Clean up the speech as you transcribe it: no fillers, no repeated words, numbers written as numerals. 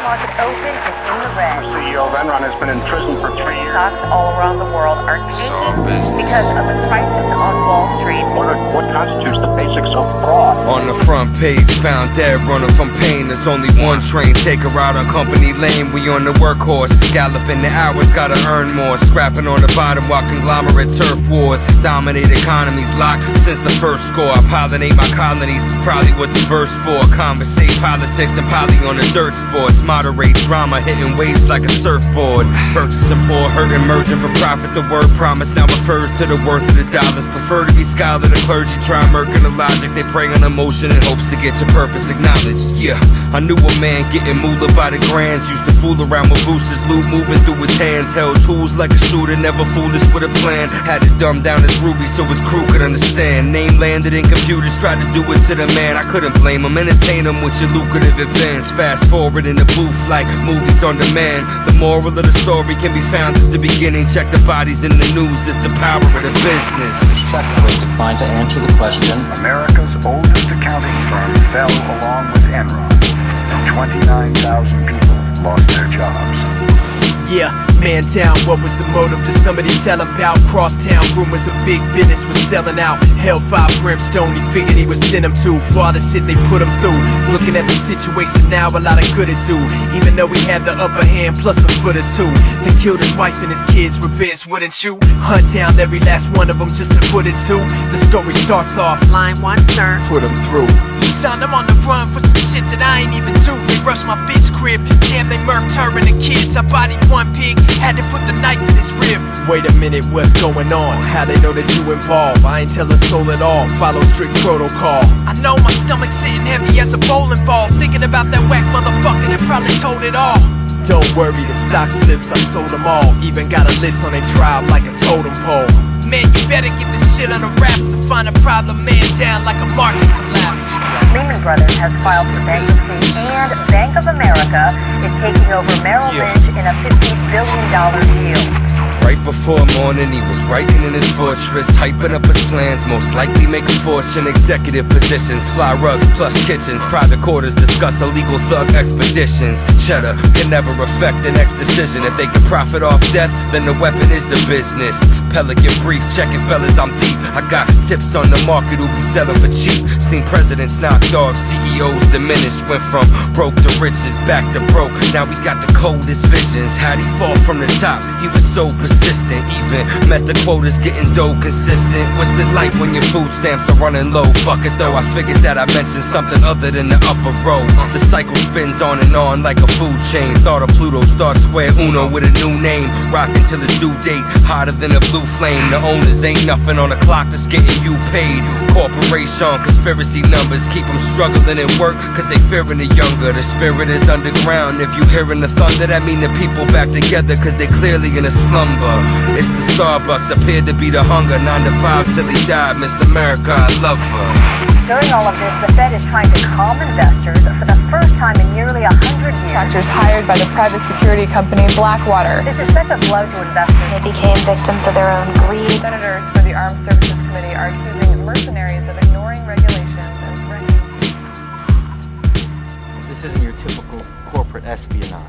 market open is in the red. CEO of Enron has been in prison for 3 years. Stocks all around the world are tanking because of the crisis on Wall Street. What constitutes the basics of fraud? On the front page, found dead, running from pain. There's only one train, take her out on company lane. We on the workhorse, galloping the hours, gotta earn more. Scrapping on the bottom while conglomerate turf wars dominate economies locked since the first score. I pollinate my colonies, is probably what the verse for. Conversate politics and poly on the dirt sports. Moderate drama, hitting waves like a surfboard. Purchasing poor, hurting, merging for profit. The word promise now refers to the worth of the dollars. Prefer to be scholar, the clergy try murking the logic. They prey on emotion in hopes to get your purpose acknowledged. Yeah, I knew a man getting moolah by the grands. Used to fool around with boosters, loot moving through his hands. Held tools like a shooter, never foolish with a plan. Had to dumb down his ruby so his crew could understand. Name landed in computers, tried to do it to the man. I couldn't blame him, entertain him with your lucrative advance. Fast forward in the booth like movies on demand. The moral of the story can be found at the beginning. Check the bodies in the news, this the power of the business. Respectfully declined to answer the question. America's oldest accounting firm fell along with Enron, and 29,000 people lost their jobs. Yeah, man down, what was the motive? Did somebody tell him about crosstown rumors of big business was selling out? Hellfire brimstone, he figured he would send him to for all the shit they put him through. Looking at the situation now, a lot of good to do. Even though he had the upper hand plus a foot or two. They killed his wife and his kids, revenge, wouldn't you? Hunt down every last one of them just to put it to. The story starts off, Line 1, sir. put him through. Son, I'm on the run for some shit that I ain't even do. They rushed my bitch crib, damn they murked her and the kids. I bodied one pig, had to put the knife in his rib. Wait a minute, what's going on? How they know that you involved? I ain't tell a soul at all, follow strict protocol. I know my stomach's sitting heavy as a bowling ball. Thinking about that whack motherfucker that probably told it all. Don't worry, the stock slips, I sold them all. Even got a list on their tribe like a totem pole. Man, you better get this shit on the wraps and find a problem man down like a market collapse. Lehman Brothers has filed for bankruptcy, and Bank of America is taking over Merrill Lynch in a $50 billion deal. Right before morning, he was writing in his fortress, hyping up his plans, most likely make a fortune. Executive positions, fly rugs plus kitchens, private quarters, discuss illegal thug expeditions. Cheddar can never affect the next decision. If they can profit off death, then the weapon is the business. Pelican brief, checking fellas, I'm deep. I got tips on the market who be selling for cheap. Seen presidents knocked off, CEOs diminished. Went from broke to riches, back to broke. Now we got the coldest visions. How'd he fall from the top? He was so persistent. Even met the quotas, getting dough consistent. What's it like when your food stamps are running low? Fuck it though, I figured that I mentioned something other than the upper row. The cycle spins on and on like a food chain. Thought of Pluto, start square uno with a new name. Rockin' till his due date, hotter than a blue flame. The owners ain't nothing on the clock that's getting you paid. Corporation, conspiracy numbers keep them struggling at work cause they fearing the younger. The spirit is underground. If you hearing the thunder, that mean the people back together cause they clearly in a slumber. It's the Starbucks, appeared to be the hunger. 9 to 5 till he died, Miss America, I love her. During all of this, the Fed is trying to calm investors for the first time in nearly 100 years. Contractors hired by the private security company Blackwater. This is such a blow to investors. They became victims of their own greed. Senators for the Armed Services Committee are accusing mercenaries of ignoring regulations and threatening. This isn't your typical corporate espionage.